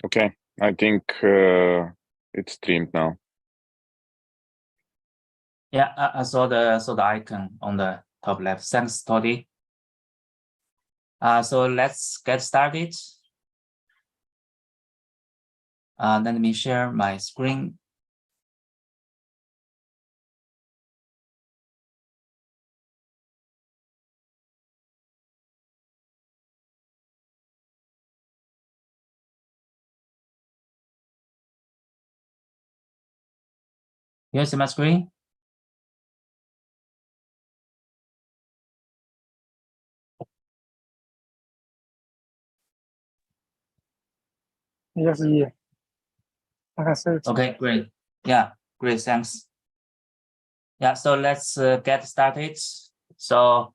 Okay, I think it's streamed now. Yeah, I saw the icon on the top left. Thanks, Toddy. So let's get started. Let me share my screen. You see my screen? Yes, yeah. I can see it. Okay, great. Yeah, great, thanks. Yeah, so let's get started. So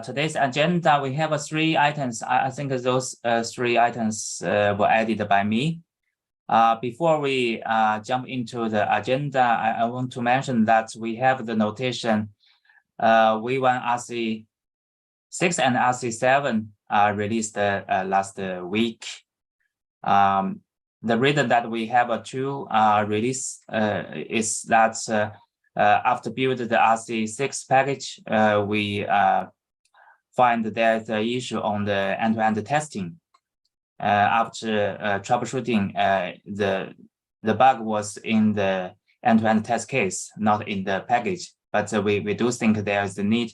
today's agenda, we have 3 items. I think those 3 items were added by me. Before we jump into the agenda, I want to mention that we have the notation V1 RC6 and RC7 released last week. The reason that we have a 2 release is that after building the RC6 package, we find there's an issue on the end-to-end testing. After troubleshooting, the bug was in the end-to-end test case, not in the package. But we do think there is a need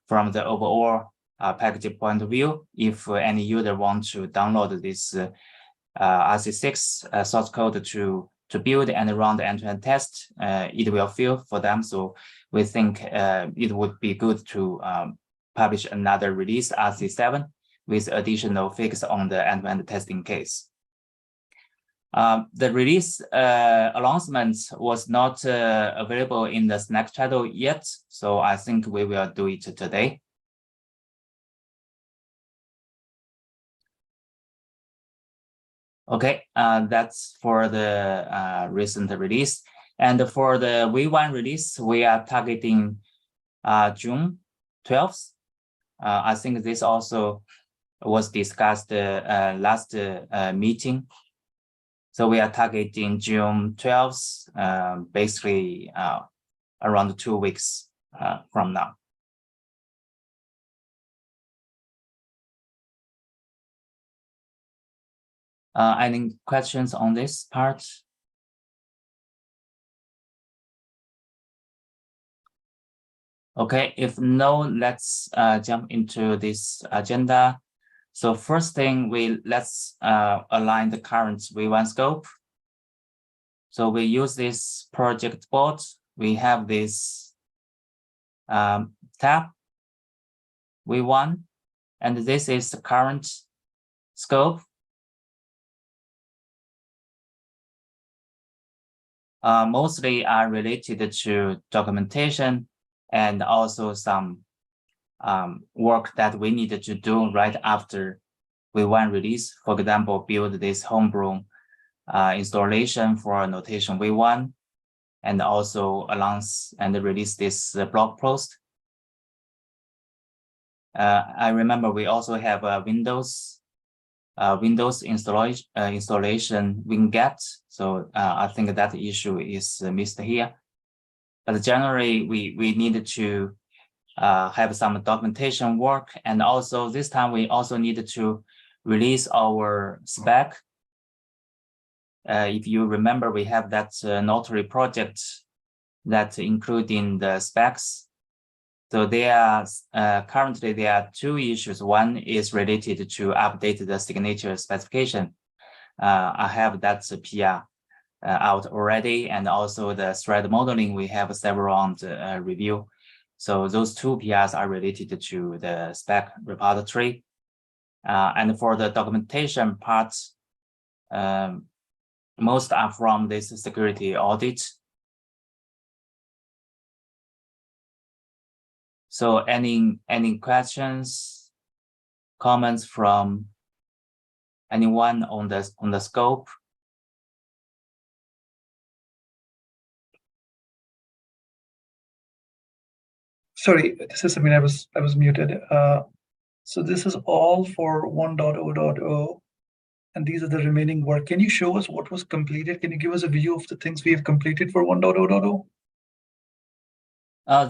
from the overall package point of view. If any user wants to download this RC6 source code to build and run the end-to-end test, it will fail for them. So we think it would be good to publish another release, RC7, with additional fix on the end-to-end testing case. The release announcement was not available in the Slack channel yet, so I think we will do it today. Okay, that's for the recent release. And for the V1 release, we are targeting June 12th. I think this also was discussed last meeting. So we are targeting June 12th, basically around 2 weeks from now. Any questions on this part? Okay, if no, let's jump into this agenda. So first thing, let's align the current V1 scope. So we use this project board. We have this tab V1, and this is the current scope. Mostly are related to documentation and also some work that we needed to do right after V1 release. For example, build this homebrew installation for notation V1, and also announce and release this blog post. I remember we also have a Windows installation winget. So I think that issue is missed here. But generally, we needed to have some documentation work, and also this time we also needed to release our spec. If you remember, we have that Notary project that including the specs. So currently there are 2 issues. One is related to update the signature specification. I have that PR out already, and also the thread modeling, we have several rounds review. So those 2 PRs are related to the spec repository. And for the documentation part, most are from this security audit. So any questions, comments from anyone on the scope? Sorry, this is Samir. I was muted. So this is all for 1.0.0. and these are the remaining work. Can you show us what was completed? Can you give us a view of the things we have completed for 1.0.0?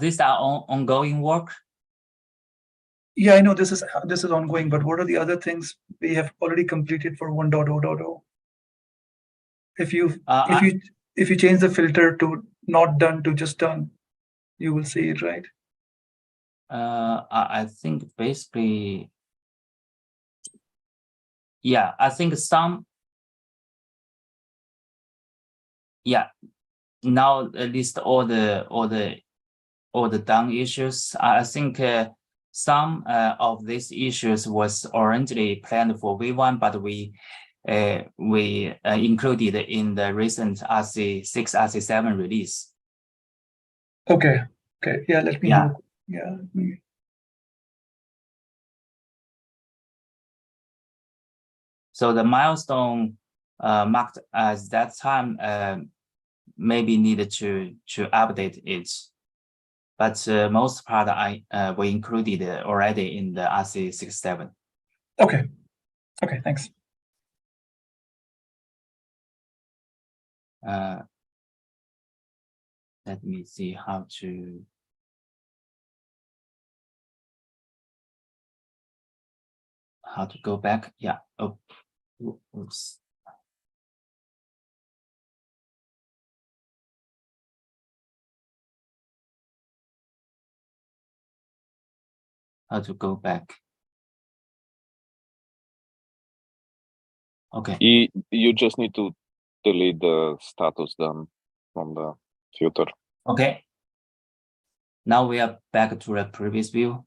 These are ongoing work. Yeah, I know this is ongoing, but what are the other things we have already completed for 1.0.0? If you change the filter to not done to just done, you will see it, right? I think basically, yeah, I think some, yeah. Now at least all the done issues. I think some of these issues was originally planned for V1, but we included in the recent RC6, RC7 release. Okay. Yeah, let me Yeah. look. Yeah. So the milestone marked as that time maybe needed to update it, but most part we included already in the RC67. Okay, thanks. Let me see how to go back. Yeah. Oh, oops. How to go back. Okay. You just need to delete the status done from the filter. Okay. Now we are back to the previous view.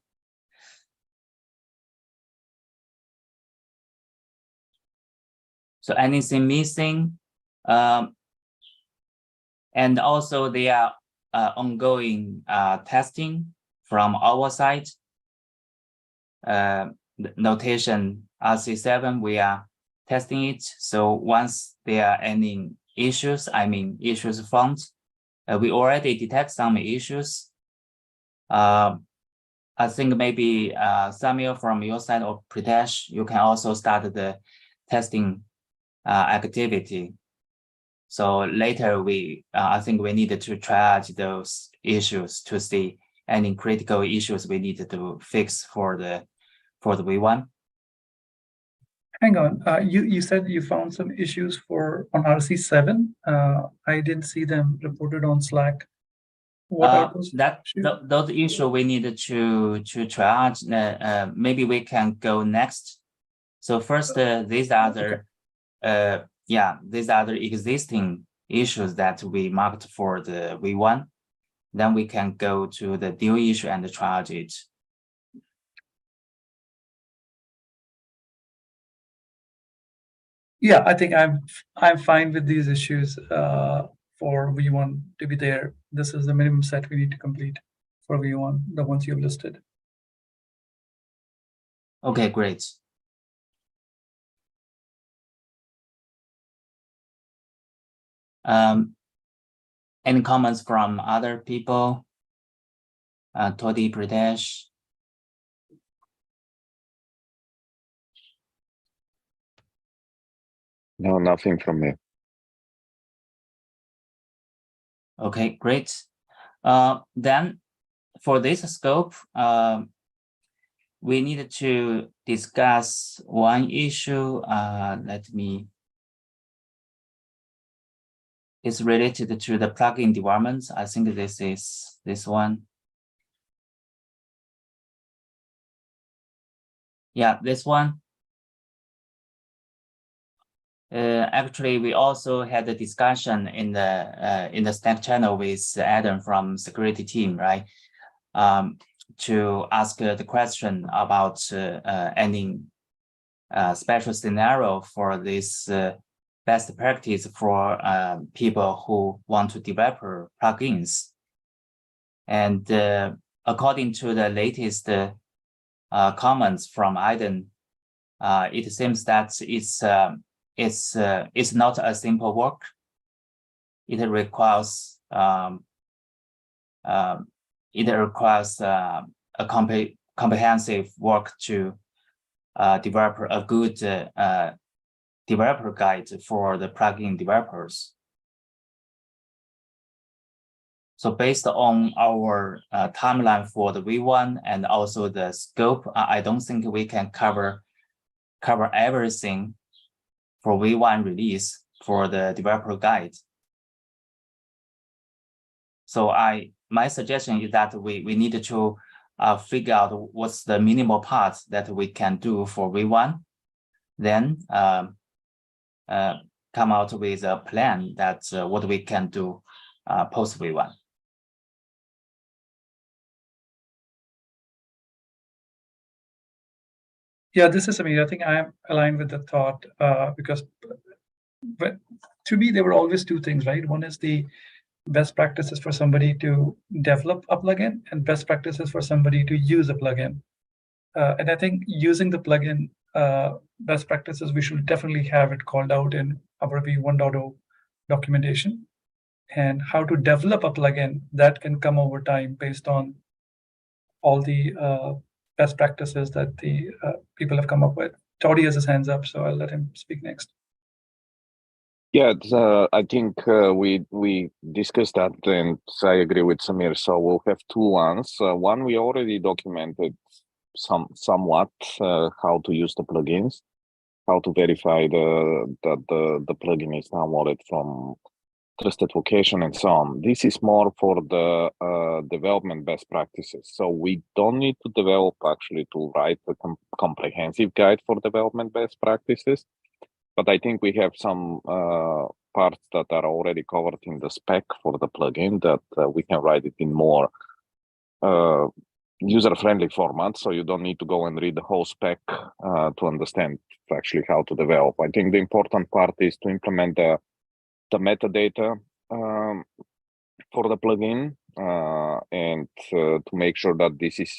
So anything missing? And also there are ongoing testing from our side. The notation RC7, we are testing it. So once there are any issues, issues found, we already detect some issues. I think maybe Samuel from your side or Pritesh, you can also start the testing activity. So later I think we needed to triage those issues to see any critical issues we needed to fix for the V1. Hang on, you said you found some issues on RC7. I didn't see them reported on Slack. What are those? Those issues we needed to triage. Maybe we can go next. So first, these are the these are the existing issues that we marked for the V1. Then we can go to the new issue and triage it. Yeah, I think I'm fine with these issues for V1 to be there. This is the minimum set we need to complete for V1, the ones you've listed. Okay, great. Any comments from other people? Todi, Pritesh? No, nothing from me. Okay, great. Then for this scope, we need to discuss one issue. It's related to the plugin development. I think this is this one. Yeah, this one. Actually, we also had a discussion in the Slack channel with Adam from security team, right? To ask the question about any special scenario for this best practice for people who want to develop plugins. And according to the latest comments from Aiden, it seems that it's not a simple work. It requires a comprehensive work to develop a good developer guide for the plugin developers. So based on our timeline for the V1 and also the scope, I don't think we can cover everything for V1 release for the developer guide. So my suggestion is that we need to figure out what's the minimal part that we can do for V1, then come out with a plan that what we can do post V1. Yeah, this is Samir. I think I am aligned with the thought because to me, there were always two things, right? One is the best practices for somebody to develop a plugin and best practices for somebody to use a plugin. And I think using the plugin best practices, we should definitely have it called out in our V1.0 documentation. And how to develop a plugin that can come over time based on all the best practices that the people have come up with. Toddy has his hands up, so I'll let him speak next. Yeah, I think we discussed that, and I agree with Samir. So we'll have two ones. One, we already documented somewhat how to use the plugins, how to verify that the plugin is downloaded from trusted location and so on. This is more for the development best practices. So we don't need to develop actually to write a comprehensive guide for development best practices. But I think we have some parts that are already covered in the spec for the plugin that we can write it in more user-friendly format. So you don't need to go and read the whole spec to understand actually how to develop. I think the important part is to implement the metadata for the plugin and to make sure that this is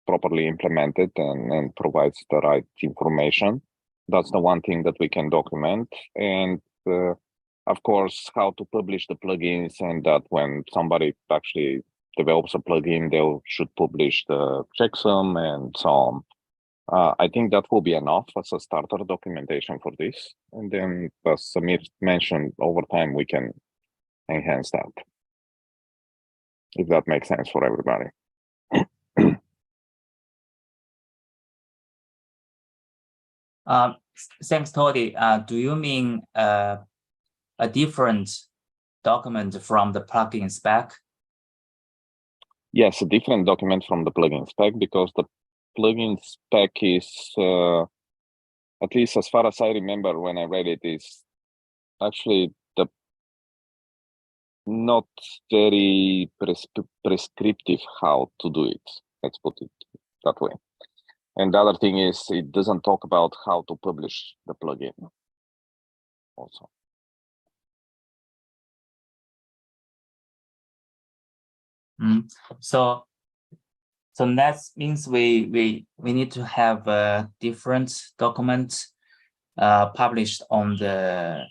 properly implemented and provides the right information. That's the one thing that we can document. And of course, how to publish the plugins, and that when somebody actually develops a plugin, they should publish the checksum and so on. I think that will be enough as a starter documentation for this. And then, as Samir mentioned, over time, we can enhance that, if that makes sense for everybody. Thanks, Toddy. Do you mean a different document from the plugin spec? Yes, a different document from the plugin spec, because the plugin spec is, at least as far as I remember when I read it, is actually not very prescriptive how to do it. Let's put it that way. And the other thing is, it doesn't talk about how to publish the plugin also. So that means we need to have a different document published on the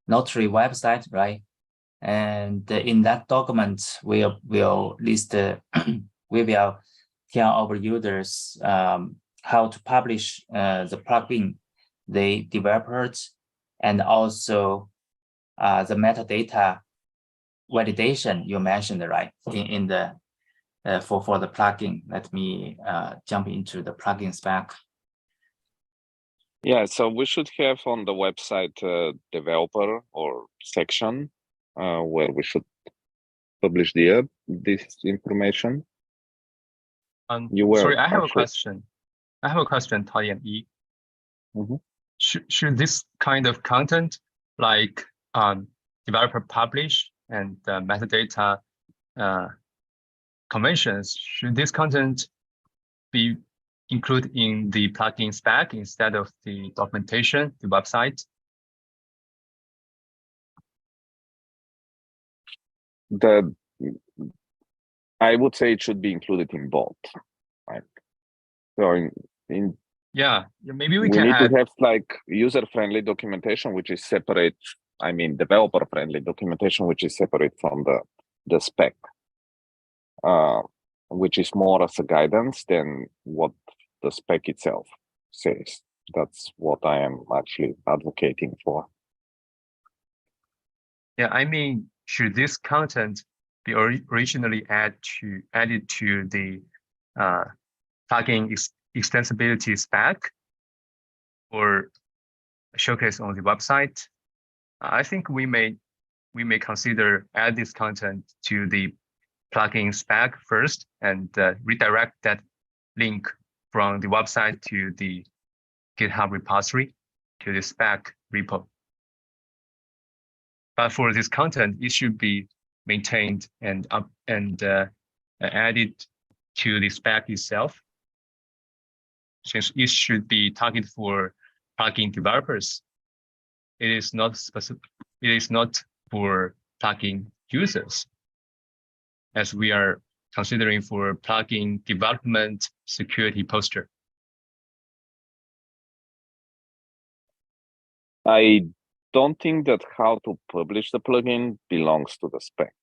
Notary website, right? And in that document, we'll list we will tell our users how to publish the plugin they developed, and also the metadata validation you mentioned, right? In the for the plugin. Let me jump into the plugin spec. Yeah, so we should have on the website developer or section where we should publish this information. Sorry, I have a question. Toddy and Yi. Should this kind of content, like developer publish and metadata conventions, should this content be included in the plugin spec instead of the documentation, the website? I would say it should be included in both, right? So maybe we need can to have like user-friendly documentation, which is separate. I mean, developer-friendly documentation, which is separate from the spec, which is more as a guidance than what the spec itself says. That's what I am actually advocating for. Yeah, I mean, should this content be originally added to the plugin extensibility spec or showcase on the website? I think we may consider add this content to the plugin spec first and redirect that link from the website to the GitHub repository to the spec repo. But for this content, it should be maintained and added to the spec itself, since it should be targeted for plugin developers. It is not specific. It is not for plugin users, as we are considering for plugin development security posture. I don't think that how to publish the plugin belongs to the spec.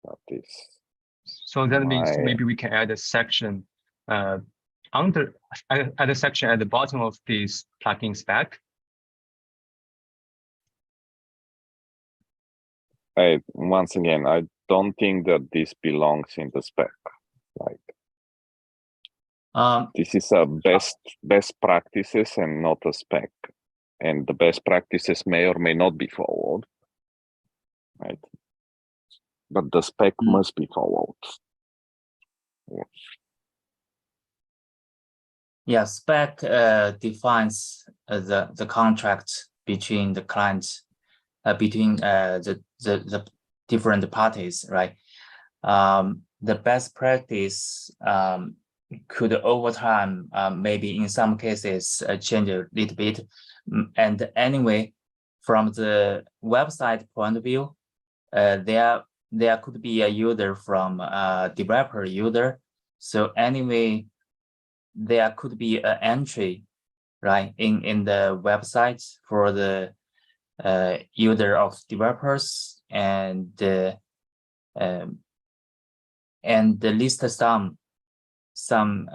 That is. So that means maybe we can add a section add a section at the bottom of this plugin spec. Once again, I don't think that this belongs in the spec. Like, this is a best practices and not a spec. And the best practices may or may not be followed, right? But the spec must be followed. Yeah, spec defines the contract between the clients, between the different parties, right? The best practice could over time, maybe in some cases, change a little bit. And anyway, from the website point of view, there could be a user from developer user. So anyway, there could be an entry, right, in the website for the user of developers, and list some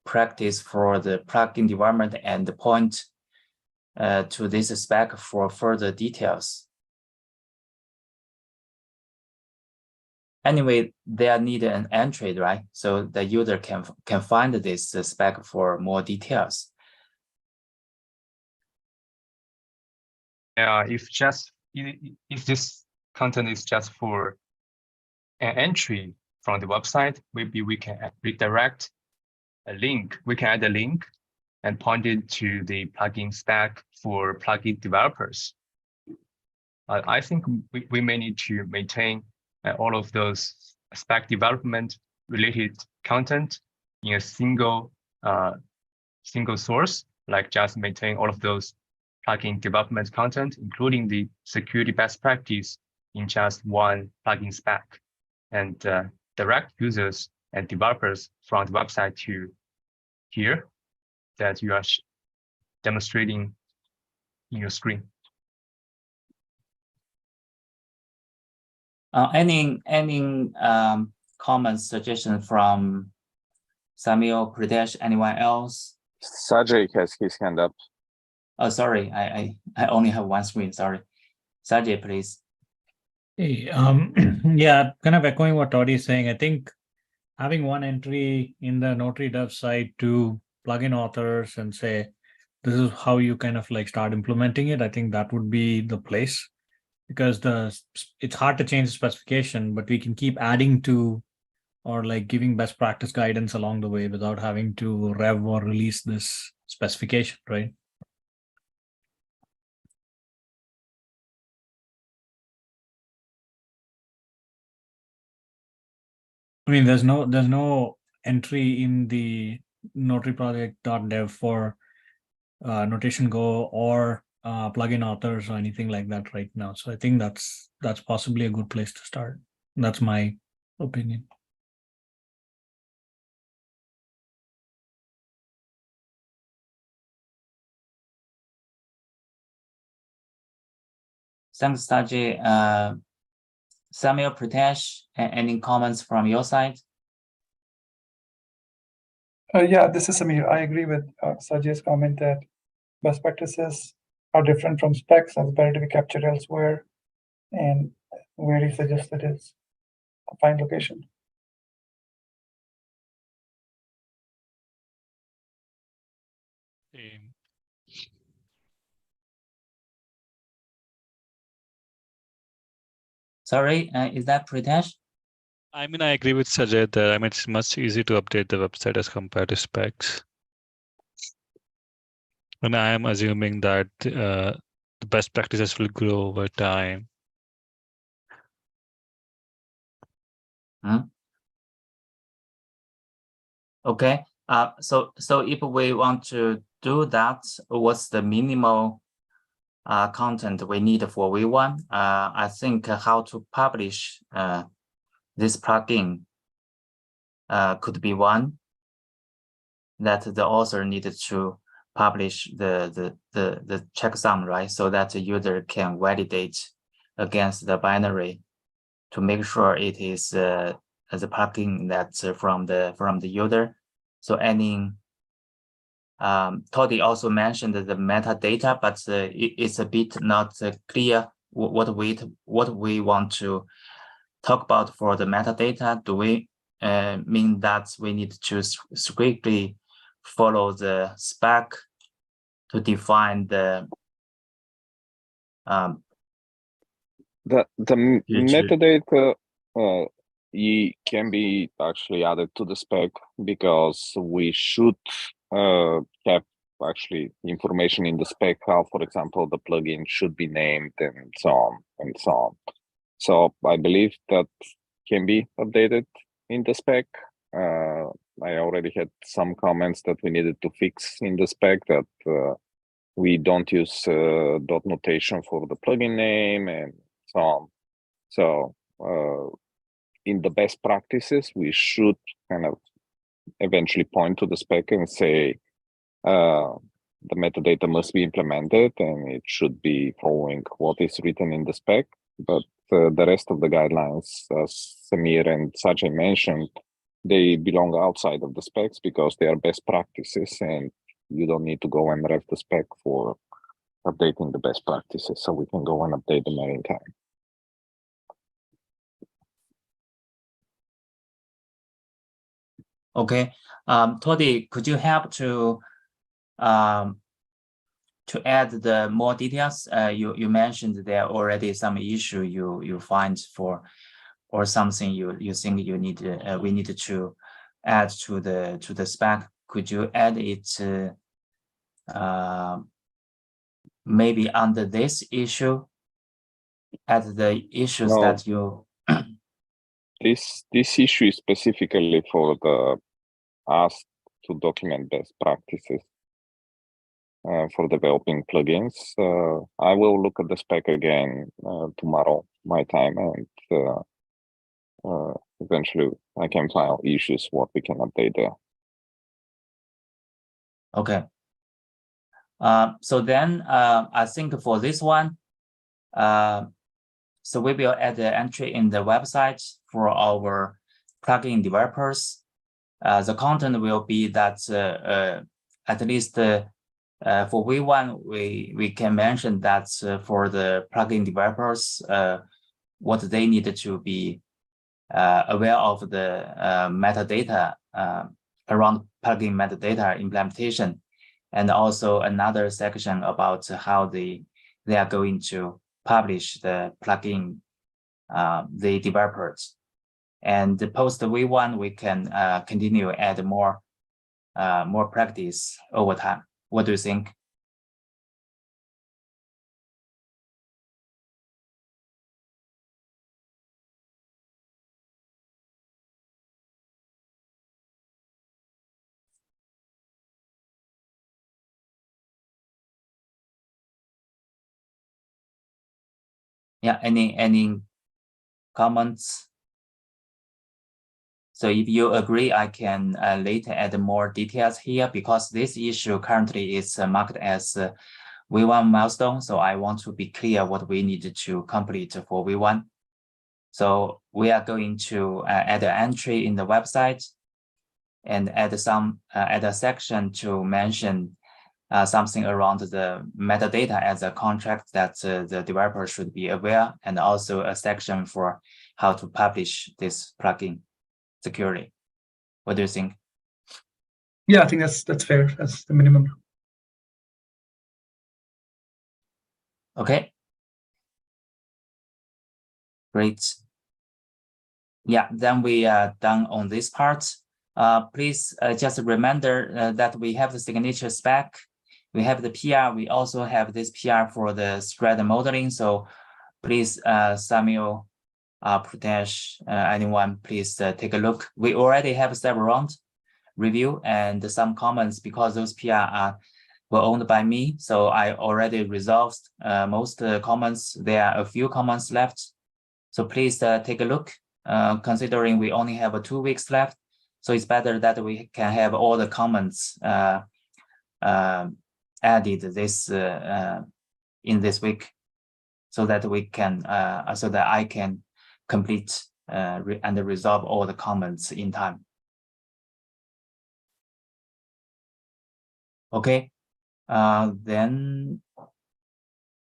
practice for the plugin development and point to this spec for further details. Anyway, they need an entry, right? So the user can find this spec for more details. If this content is just for an entry from the website, maybe we can redirect a link. We can add a link and point it to the plugin spec for plugin developers. I think we may need to maintain all of those spec development related content in a single source, like just maintain all of those plugin development content, including the security best practice, in just one plugin spec, and direct users and developers from the website to here that you are demonstrating in your screen. Any comments, suggestions from Samuel, Pradesh, anyone else? Sajay has his hand up. Oh, sorry, I only have one screen. Sorry, Sajay, please. Hey, yeah, kind of echoing what Todd is saying. I think having one entry in the Notary dev site to plugin authors and say, this is how you kind of like start implementing it. I think that would be the place, because it's hard to change the specification, but we can keep adding to or like giving best practice guidance along the way without having to rev or release this specification, right? I mean, there's no entry in the Notary project.dev for Notation Go or plugin authors or anything like that right now. So I think that's possibly a good place to start. That's my opinion. Thanks, Sajay. Samuel, Pradesh, any comments from your side? Yeah, this is Samir. I agree with Sajay's comment that best practices are different from specs and it's better to be captured elsewhere. And where he suggested is a fine location. Sorry, is that Pritesh? I mean, I agree with Sajid that it's much easier to update the website as compared to specs. And I am assuming that the best practices will grow over time. Okay. So if we want to do that, what's the minimal content we need for V1? I think how to publish this plugin could be one, that the author needed to publish the checksum, right? So that the user can validate against the binary to make sure it is as a plugin that's from the user. So any Toddy also mentioned the metadata, but it's a bit not clear what we want to talk about for the metadata. Do we mean that we need to strictly follow the spec to define the metadata can be actually added to the spec, because we should have actually information in the spec how, for example, the plugin should be named and so on and so on. So I believe that can be updated in the spec. I already had some comments that we needed to fix in the spec, that we don't use dot notation for the plugin name and so on. So in the best practices, we should kind of eventually point to the spec and say the metadata must be implemented and it should be following what is written in the spec. But the rest of the guidelines, as Samir and Sajay mentioned, they belong outside of the specs because they are best practices, and you don't need to go and ref the spec for updating the best practices. So we can go and update them anytime. Okay, Toddy, could you help to add the more details? You mentioned there already some issue you find for, or something you think you need we need to add to the spec. Could you add it maybe under this issue, add the issues that you this issue is specifically for the ask to document best practices for developing plugins. I will look at the spec again tomorrow, my time, and eventually I can file issues what we can update there. Okay. So then I think for this one, so we will add the entry in the website for our plugin developers. The content will be that at least for V1, we can mention that for the plugin developers, what they need to be aware of the metadata around plugin metadata implementation, and also another section about how they are going to publish the plugin, the developers. And post V1, we can continue add more practice over time. What do you think? Yeah, any comments? So if you agree, I can later add more details here, because this issue currently is marked as V1 milestone. So I want to be clear what we need to complete for V1. So we are going to add an entry in the website and add a section to mention something around the metadata as a contract that the developer should be aware, and also a section for how to publish this plugin securely. What do you think? Yeah, I think that's fair. That's the minimum. Okay. Great. Yeah, then we are done on this part. Please just remember that we have the signature spec, we have the PR, we also have this PR for the thread modeling. So please, Samuel, Pradesh, anyone, please take a look. We already have several round review and some comments because those PR were owned by me. So I already resolved most comments. There are a few comments left. So please take a look, considering we only have 2 weeks left. So it's better that we can have all the comments added this in this week, so that we can, so that I can complete and resolve all the comments in time. Okay, then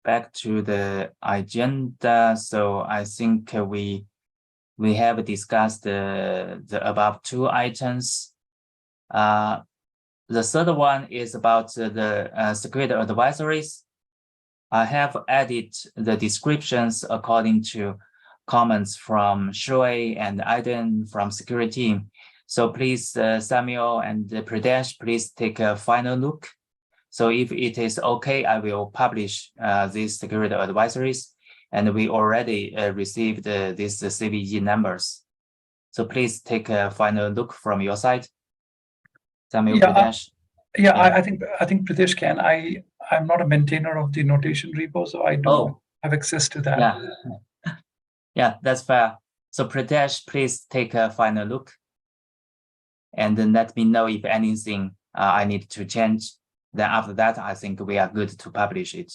back to the agenda. So I think we have discussed the above 2 items. The third one is about the security advisories. I have added the descriptions according to comments from Shui and Aiden from security team. So please, Samuel and Pradesh, please take a final look. So if it is okay, I will publish these security advisories. And we already received these CVE numbers. So please take a final look from your side. Samuel, Pradesh. I think Pradesh can. I'm not a maintainer of the notation repo, so I don't have access to that. Yeah. Yeah, that's fair. So Pradesh, please take a final look, and then let me know if anything I need to change. Then after that, I think we are good to publish it.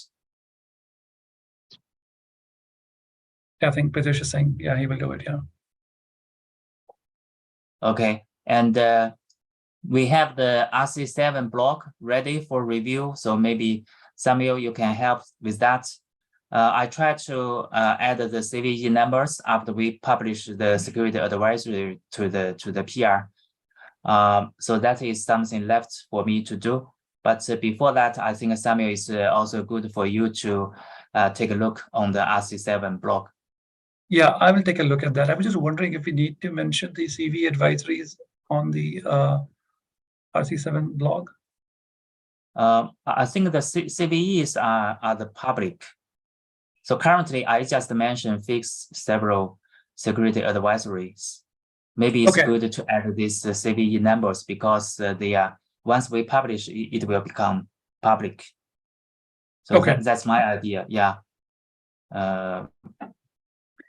Yeah, I think Pradesh is saying, yeah, he will do it. Yeah. Okay, and we have the RC7 block ready for review. So maybe Samuel, you can help with that. I tried to add the CVE numbers after we publish the security advisory to the PR. So that is something left for me to do. But before that, I think Samuel is also good for you to take a look on the RC7 block. Yeah, I will take a look at that. I was just wondering if we need to mention the CV advisories on the RC7 blog. I think the CVEs are the public. So currently, I just mentioned fix several security advisories. Maybe it's good to add these CVE numbers because they are, once we publish, it will become public. So that's my idea. Yeah.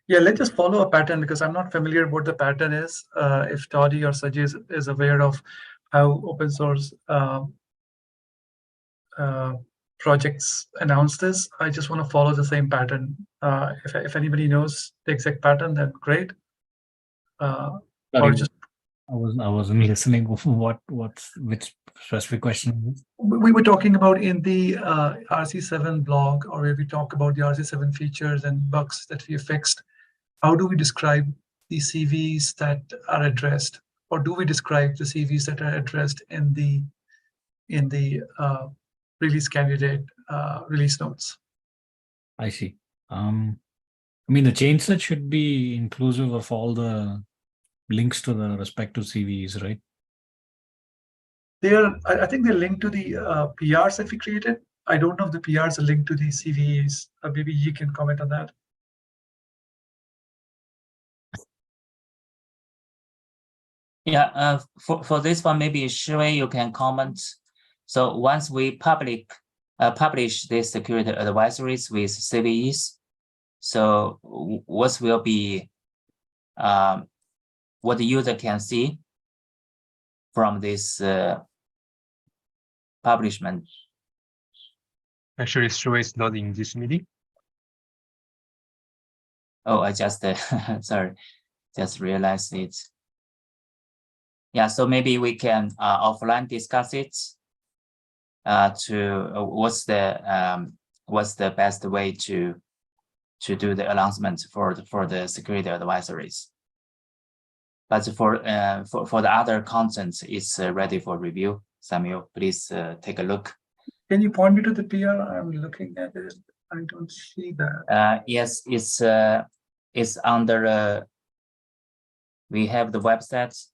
Yeah, let's just follow a pattern because I'm not familiar what the pattern is. If Toddy or Sajid is aware of how open source projects announce this, I just want to follow the same pattern. If anybody knows the exact pattern, then great. Or just I wasn't listening. Which specific question? We were talking about in the RC7 blog, or where we talk about the RC7 features and bugs that we have fixed. How do we describe the CVs that are addressed, or do we describe the CVs that are addressed in the release candidate release notes? I see. I mean, the change set should be inclusive of all the links to the respective CVs, right? I think they're linked to the PRs that we created. I don't know if the PRs are linked to the CVs. Maybe you can comment on that. Yeah, for this one, maybe Shui, you can comment. So once we publish the security advisories with CVEs, so what will be what the user can see from this publishment? Actually, Shui is not in this meeting. Oh, I just sorry, just realized it. Yeah, so maybe we can offline discuss it. what's the best way to do the announcement for the security advisories. But for the other content, it's ready for review. Samuel, please take a look. Can you point me to the PR? I'm looking at it. I don't see that. Yes, it's under. We have the website.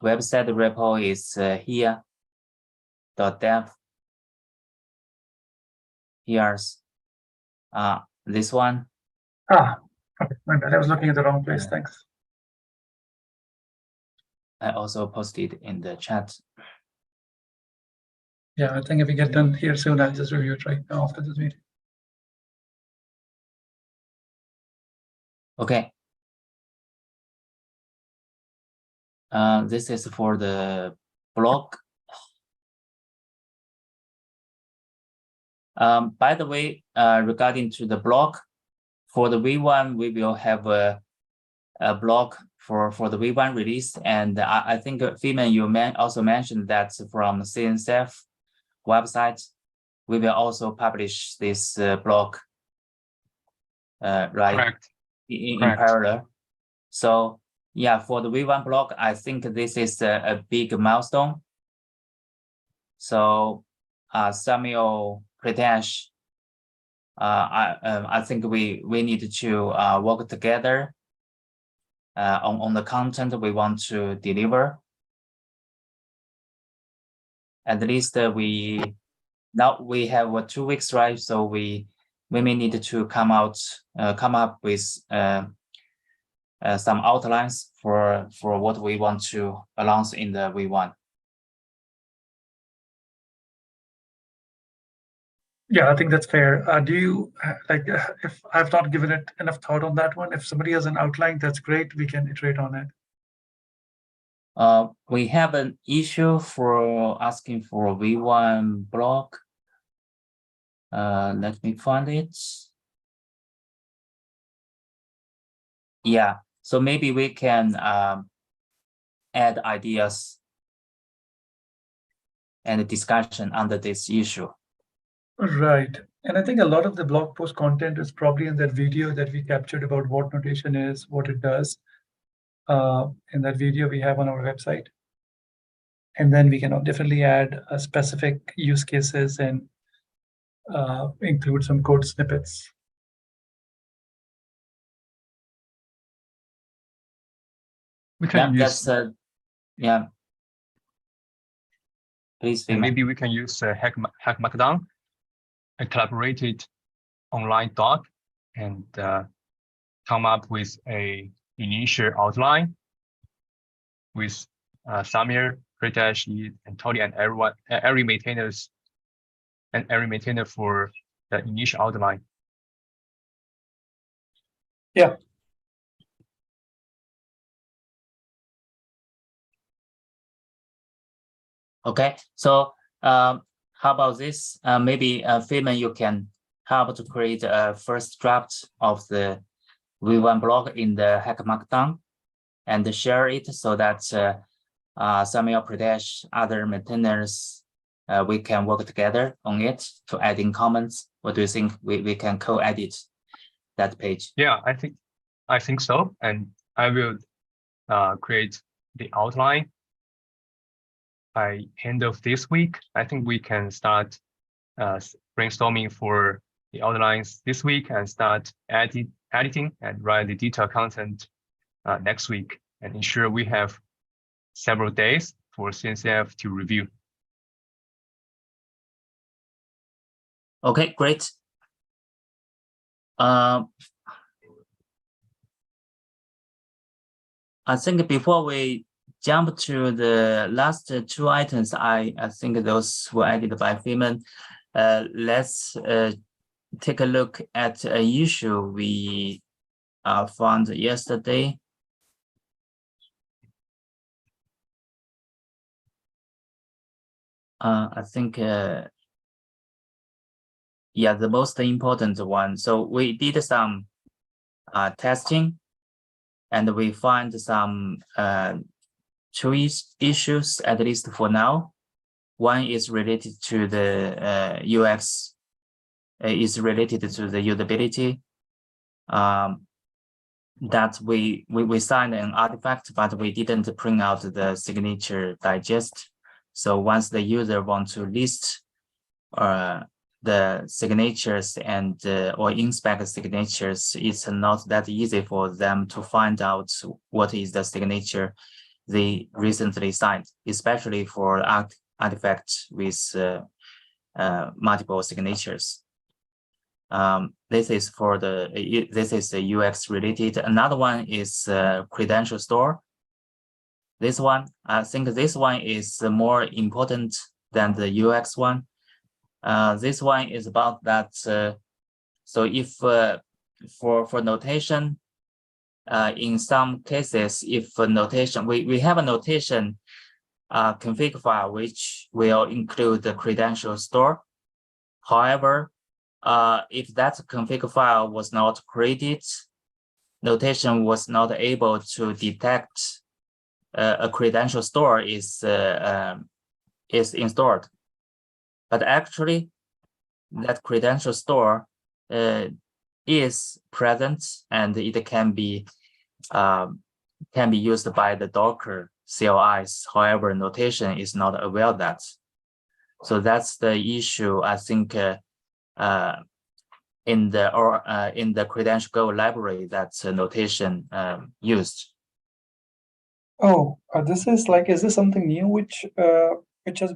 Website repo is here. .dev. Here's this one. Okay, my bad. I was looking at the wrong place. Thanks. I also posted in the chat. Yeah, I think if we get done here soon, I'll just review it right now after this meeting. Okay. This is for the blog. By the way, regarding to the blog, for the V1, we will have a blog for the V1 release. And I think, Freeman, you also mentioned that from CNCF website, we will also publish this blog, right? Correct. In Correct. parallel. So yeah, for the V1 blog, I think this is a big milestone. So Samuel, Pritesh, I think we need to work together on the content we want to deliver. At least we have 2 weeks, right? So we may need to come up with some outlines for what we want to announce in the V1. Yeah, I think that's fair. Do you if I've not given it enough thought on that one, if somebody has an outline, that's great. We can iterate on it. We have an issue for asking for a V1 blog. Let me find it. Yeah, so maybe we can add ideas and discussion under this issue. Right. And I think a lot of the blog post content is probably in that video that we captured about what notation is, what it does. In that video we have on our website. And then we can definitely add specific use cases and include some code snippets. We can use. That's yeah. Please, and maybe we can use Hack Markdown, a collaborated online doc, and come up with a initial outline with Samir, Pritesh, and Tony, and everyone, every maintainer for the initial outline. Yeah. Okay, so how about this? Maybe Freeman, you can help to create a first draft of the V1 blog in the Hack Markdown and share it so that Samuel, Pradesh, other maintainers, we can work together on it to add in comments. What do you think? We can co-edit that page. Yeah, I think so. And I will create the outline by end of this week. I think we can start brainstorming for the outlines this week and start editing and write the detailed content next week, and ensure we have several days for CNCF to review. Okay, great. I think before we jump to the last two items, I think those were added by Freeman. Let's take a look at an issue we found yesterday. I think, yeah, the most important one. So we did some testing, and we find some two issues, at least for now. One is related to the UX, is related to the usability. That we signed an artifact, but we didn't print out the signature digest. So once the user wants to list the signatures and or inspect signatures, it's not that easy for them to find out what is the signature they recently signed, especially for artifacts with multiple signatures. This is for this is the UX related. Another one is credential store. This one, I think this one is more important than the UX one. This one is about that. So if for notation, in some cases, if a notation, we have a notation config file which will include the credential store. However, if that config file was not created, notation was not able to detect a credential store is installed. But actually, that credential store is present, and it can be used by the Docker CLIs. However, notation is not aware of that. So that's the issue, I think, in the credential Go library that notation used. Oh, this is like, is this something new which has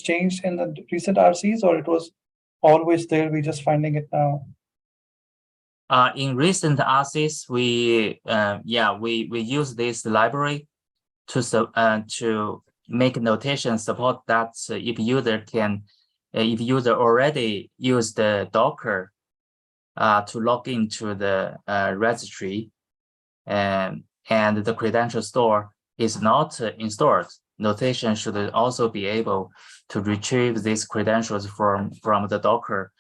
changed in the recent RCs, or it was always there? We just finding it now. In recent RCs, we use this library to make notation support that if user already use the Docker to log into the registry, and the credential store is not installed, notation should also be able to retrieve these credentials from the Docker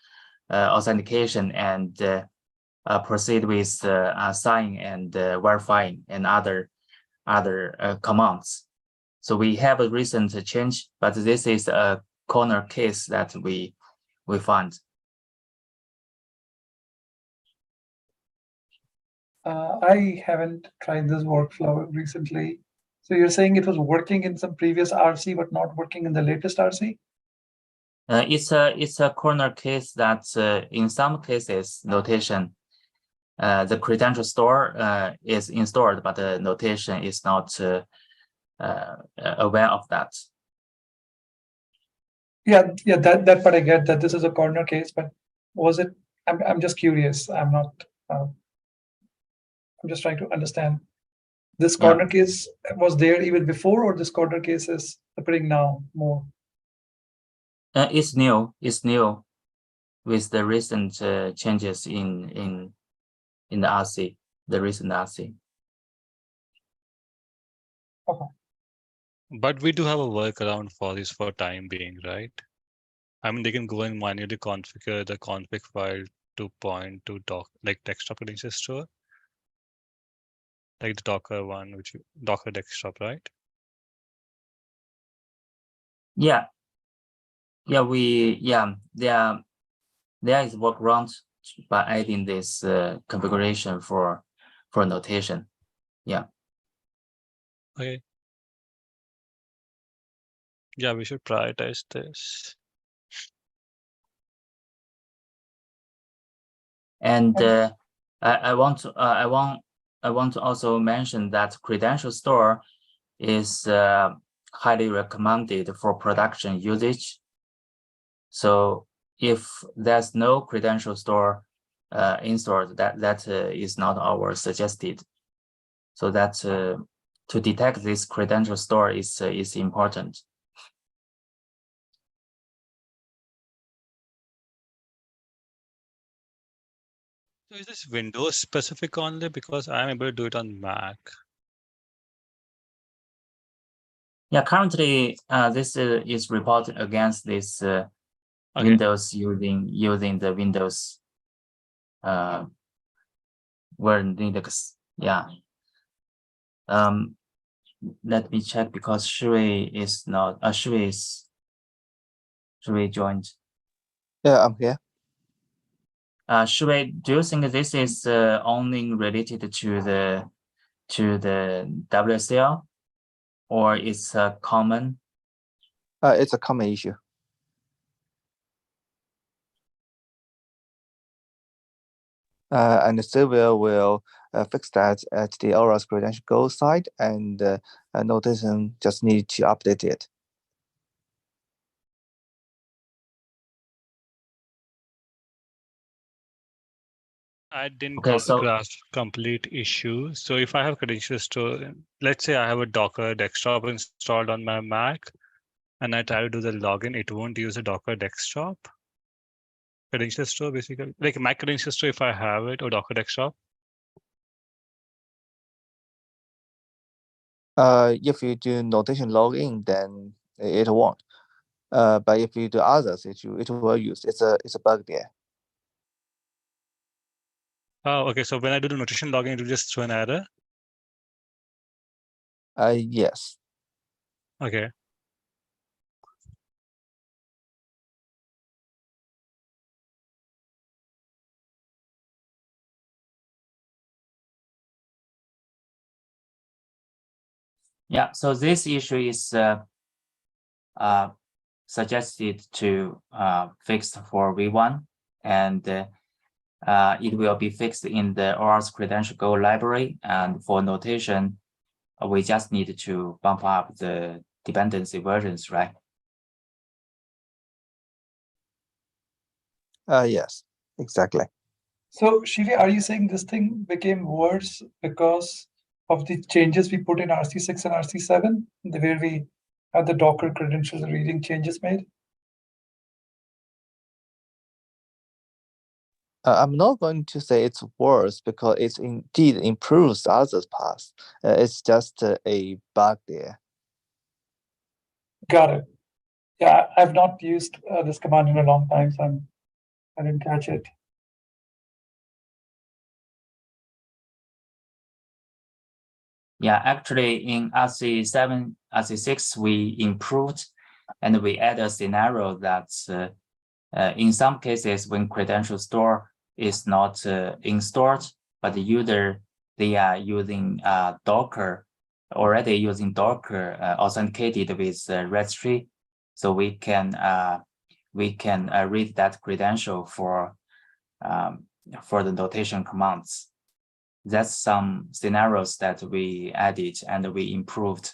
authentication and proceed with signing and verifying and other commands. So we have a recent change, but this is a corner case that we found. I haven't tried this workflow recently. So you're saying it was working in some previous RC, but not working in the latest RC? It's a corner case that in some cases notation, the credential store is installed, but the notation is not aware of that. Yeah, that part I get, that this is a corner case, but was it? I'm just curious. I'm not. I'm just trying to understand. This corner case was there even before, or this corner case is appearing now more? It's new. It's new with the recent changes in the RC, the recent RC. Okay. But we do have a workaround for this for time being, right? I mean, they can go and manually configure the config file to point to desktop credential store, like the Docker one, Docker desktop, right? Yeah. There is workaround by adding this configuration for notation. Yeah. Okay. Yeah, we should prioritize this. And I want to also mention that credential store is highly recommended for production usage. So if there's no credential store installed, that is not our suggested. So that to detect this credential store is important. So is this Windows specific only? Because I'm able to do it on Mac. Yeah, currently this is reported against this Okay. Windows using the Windows version Linux. Yeah. Let me check, because Shui is not Shui is Should we join? Yeah, I'm here. Do you think this is only related to the WSL, or it's common? It's a common issue. And the server will fix that at the ORAS credential go side, and Notation just need to update it. I didn't Okay, so grasp complete issue. So if I have credential store, let's say I have a Docker desktop installed on my Mac, and I try to do the login, it won't use a Docker desktop credential store, basically, like my credential store if I have it, or Docker desktop. If you do Notation login, then it won't. But if you do others, it will use. It's a bug there. Oh, okay. So when I do the Notation login, it will just throw an error. Yes. Okay. yeah, so this issue is suggested to fixed for V1, and it will be fixed in the ORAS credential Go library. And for Notation, we just need to bump up the dependency versions, right? Yes, exactly. So Shivi, are you saying this thing became worse because of the changes we put in RC6 and RC7, the way we had the Docker credentials reading changes made? I'm not going to say it's worse because it indeed improves others' paths. It's just a bug there. Got it. Yeah, I've not used this command in a long time, so I didn't catch it. Yeah, actually in RC7, RC6, we improved and we add a scenario that in some cases when credential store is not installed, but the user, they are using Docker, already using Docker authenticated with registry. So we can read that credential for the notation commands. That's some scenarios that we added and we improved.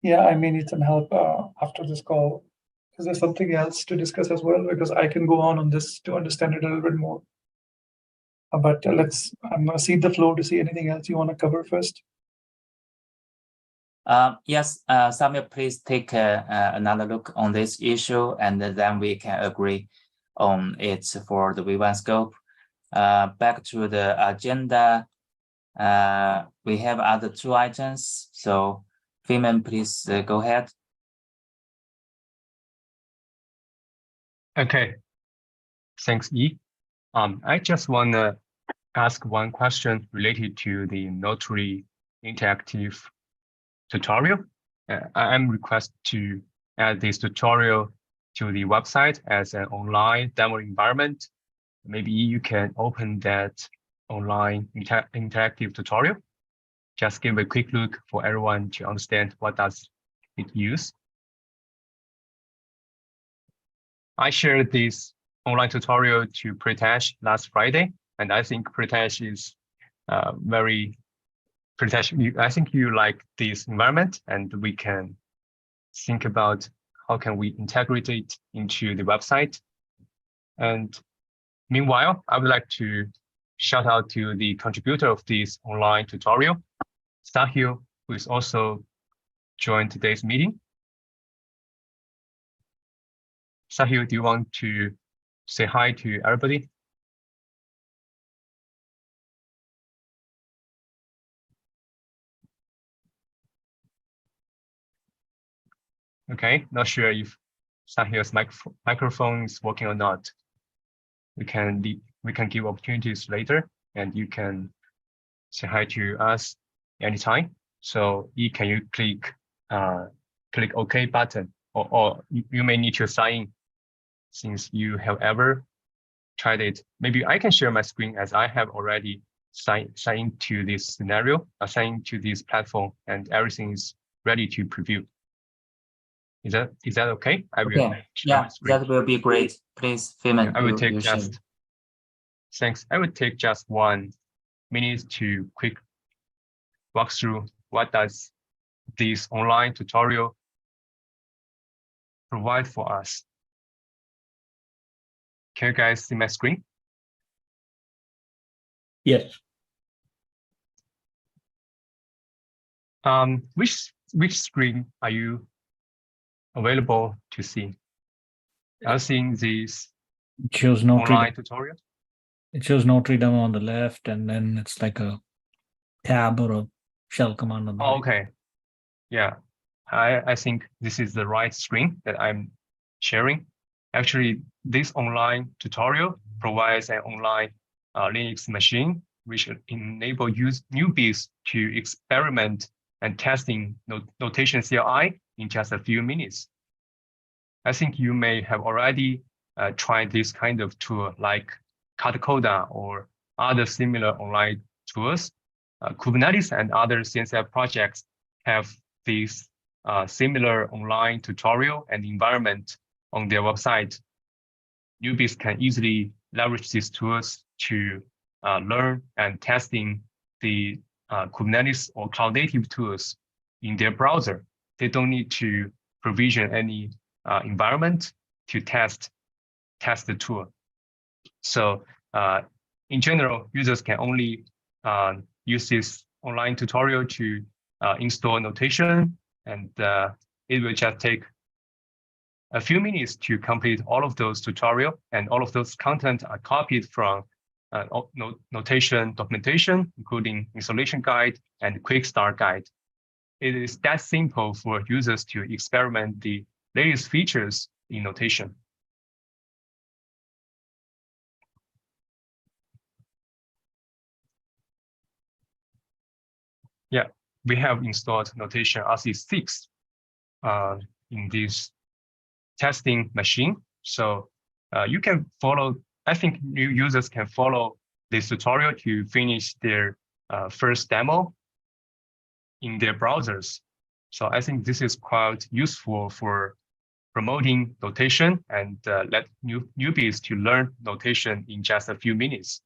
Yeah, I may need some help after this call. Is there something else to discuss as well? Because I can go on this to understand it a little bit more. But I'm going to cede the floor to see anything else you want to cover first. Yes, Samuel, please take another look on this issue, and then we can agree on it for the V1 scope. Back to the agenda, we have other two items. So, Feynman, please go ahead. Okay, thanks, Yi. I just want to ask one question related to the Notary interactive tutorial. I'm requested to add this tutorial to the website as an online demo environment. Maybe you can open that online interactive tutorial. Just give a quick look for everyone to understand what does it use. I shared this online tutorial to Pritesh last Friday, and I think Pritesh is Pritesh, I think you like this environment, and we can think about how can we integrate it into the website. And meanwhile, I would like to shout out to the contributor of this online tutorial, Sahil, who is also joined today's meeting. Sahil, do you want to say hi to everybody? Okay, not sure if Sahil's microphone is working or not. We can give opportunities later, and you can say hi to us anytime. So can you click OK button, or you may need to sign in since you have ever tried it. Maybe I can share my screen as I have already signed to this scenario, assigned to this platform, and everything is ready to preview. Is that okay? I will Okay. Yeah, that will be great. Please, Feynman, I will take just, thanks. I will take just 1 minute to quick walk through what does this online tutorial provide for us. Can you guys see my screen? Yes. Which screen are you available to see? Are you seeing this It shows Notary. online tutorial? It shows Notary demo on the left, and then it's like a tab or a shell command on the right. Okay. Yeah, I think this is the right screen that I'm sharing. Actually, this online tutorial provides an online Linux machine which enable newbies to experiment and testing notation CLI in just a few minutes. I think you may have already tried this kind of tool like Katacoda or other similar online tools. Kubernetes and other CNCF projects have this similar online tutorial and environment on their website. Newbies can easily leverage these tools to learn and testing the Kubernetes or cloud native tools in their browser. They don't need to provision any environment to test the tool. So in general, users can only use this online tutorial to install notation, and it will just take a few minutes to complete all of those tutorial, and all of those content are copied from notation documentation, including installation guide and quick start guide. It is that simple for users to experiment the latest features in notation. Yeah, we have installed notation RC6 in this testing machine. So you can follow, I think new users can follow this tutorial to finish their first demo in their browsers. So I think this is quite useful for promoting notation and let newbies to learn notation in just a few minutes.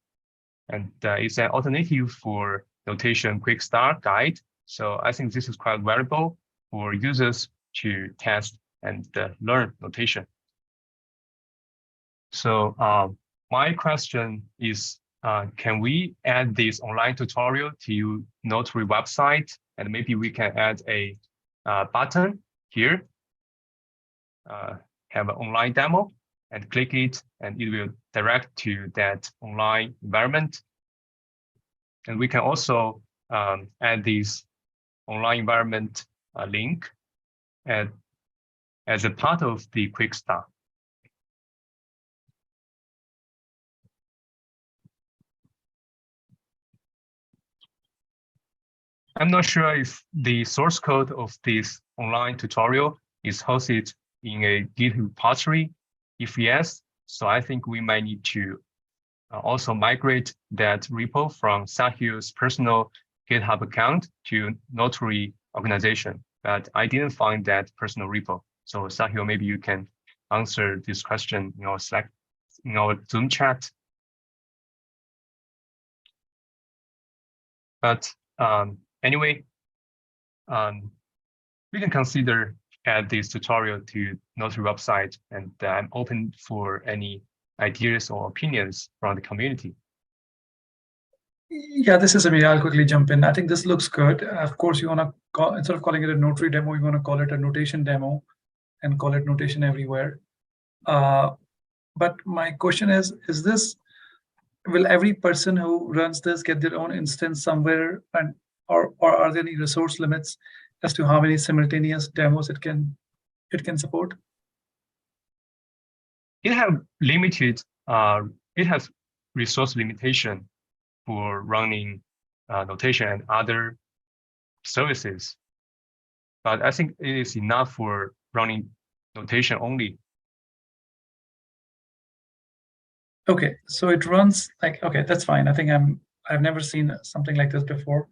And it's an alternative for notation quick start guide. So I think this is quite valuable for users to test and learn notation. So my question is, can we add this online tutorial to Notary website? And maybe we can add a button here, have an online demo, and click it, and it will direct to that online environment. And we can also add this online environment link as a part of the quick start. I'm not sure if the source code of this online tutorial is hosted in a Git repository. If yes, so I think we might need to also migrate that repo from Sahil's personal GitHub account to Notary organization, but I didn't find that personal repo. So Sahil, maybe you can answer this question in our Slack, in our Zoom chat. But anyway, we can consider add this tutorial to Notary website, and I'm open for any ideas or opinions from the community. Yeah, this is Amir. I'll quickly jump in. I think this looks good. Of course, you want to call, instead of calling it a Notary demo, you want to call it a notation demo and call it notation everywhere. But my question is this, will every person who runs this get their own instance somewhere, and or are there any resource limits as to how many simultaneous demos it can support? It have limited, it has resource limitation for running notation and other services. But I think it is enough for running notation only. Okay, so it runs like, okay, that's fine. I think I've never seen something like this before.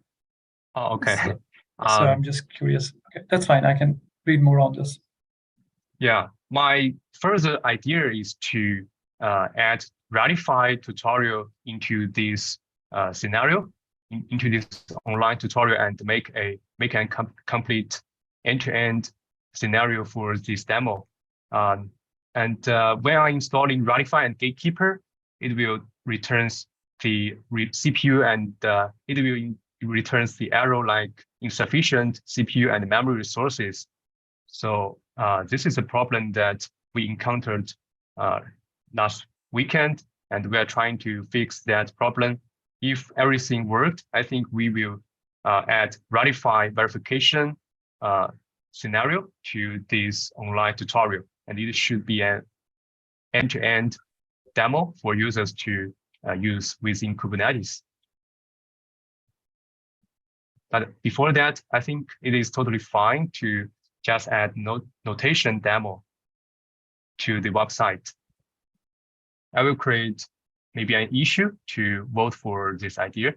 Oh, okay. So I'm just curious. Okay, that's fine. I can read more on this. Yeah, my further idea is to add Ratify tutorial into this scenario, into this online tutorial, and make a complete end-to-end scenario for this demo. And when I'm installing Ratify and Gatekeeper, it will returns the CPU and it will returns the error like insufficient CPU and memory resources. So this is a problem that we encountered last weekend, and we are trying to fix that problem. If everything worked, I think we will add Ratify verification scenario to this online tutorial, and it should be an end-to-end demo for users to use within Kubernetes. But before that, I think it is totally fine to just add notation demo to the website. I will create maybe an issue to vote for this idea.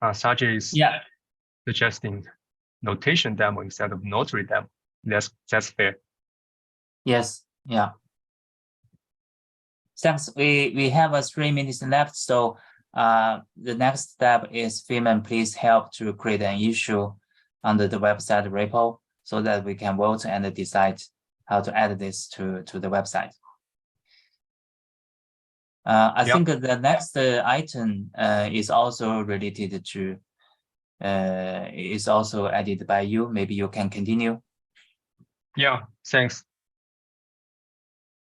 Sajay is suggesting notation demo instead of notary demo. That's fair. Yes, yeah. Thanks. We have 3 minutes left, so the next step is Freeman, please help to create an issue under the website repo so that we can vote and decide how to add this to the website. I think the next item is also related to, is also added by you. Maybe you can continue. Yeah, thanks.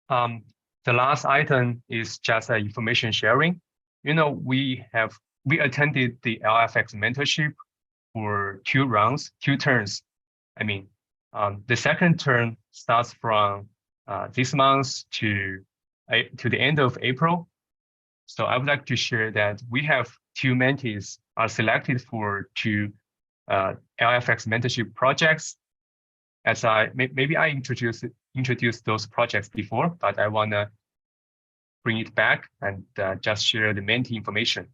The last item is just information sharing. You know, we attended the LFX mentorship for 2 turns. I mean, the second turn starts from this month to the end of April. So I would like to share that we have 2 mentees are selected for 2 LFX mentorship projects. As maybe I introduced those projects before, but I wanna bring it back and just share the mentee information.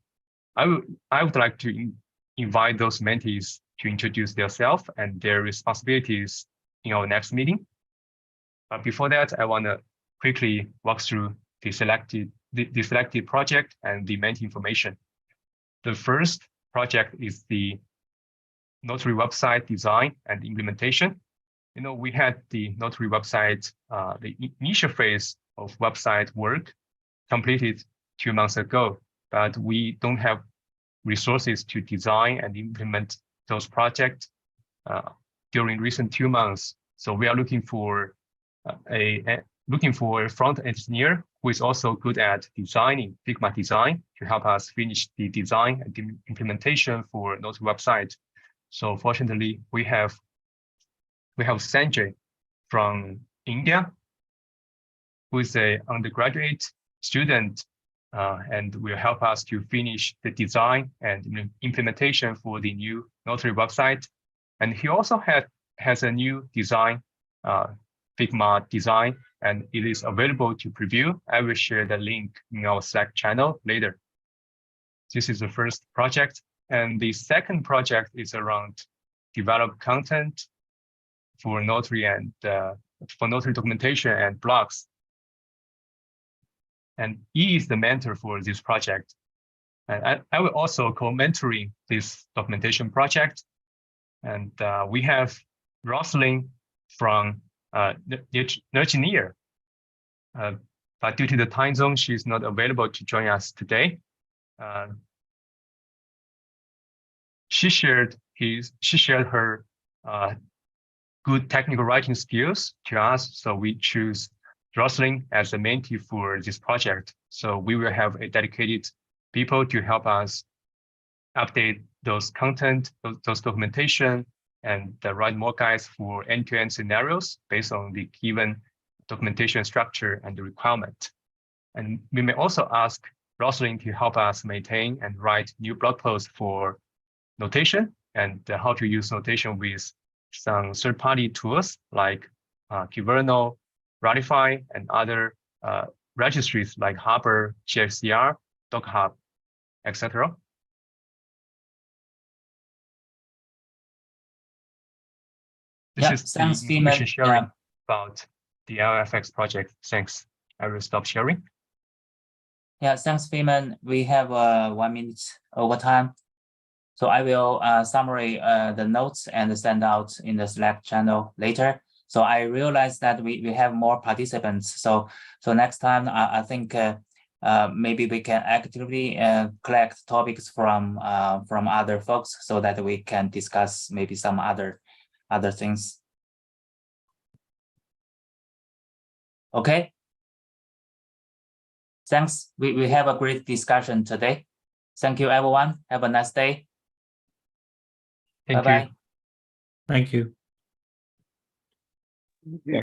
I would like to invite those mentees to introduce themselves and their responsibilities in our next meeting. But before that, I want to quickly walk through the selected project and the mentee information. The first project is the Notary website design and implementation. You know, we had the Notary website, the initial phase of website work completed 2 months ago, but we don't have resources to design and implement those projects during recent 2 months. So we are looking for a front engineer who is also good at designing Figma design to help us finish the design and the implementation for Notary website. So fortunately, we have Sanjay from India, who is an undergraduate student and will help us to finish the design and implementation for the new Notary website. And he also has a new design, Figma design, and it is available to preview. I will share the link in our Slack channel later. This is the first project. And the second project is around develop content for Notary and for Notary documentation and blogs. And he is the mentor for this project. And I will also co-mentoring this documentation project. And we have Rosalind from Virginia. But due to the time zone, she's not available to join us today. She shared her good technical writing skills to us, so we choose Rosalind as the mentee for this project. So we will have a dedicated people to help us update those content, those documentation, and write more guides for end-to-end scenarios based on the given documentation structure and the requirement. And we may also ask Rosalind to help us maintain and write new blog posts for notation and how to use notation with some third-party tools like Kyverno, Ratify, and other registries like Harbor, GXCR, DocHub, etc. This is the thanks, information Feeman. sharing about the LFX project. Thanks. I will stop sharing. Yeah, thanks, Feeman. We have 1 minute over time. So I will summary the notes and send out in the Slack channel later. So I realized that we have more participants. So next time I think maybe we can actively collect topics from other folks so that we can discuss maybe some other things. Okay. Thanks. We have a great discussion today. Thank you, everyone. Have a nice day. Thank Bye-bye. you. Thank you. Yeah.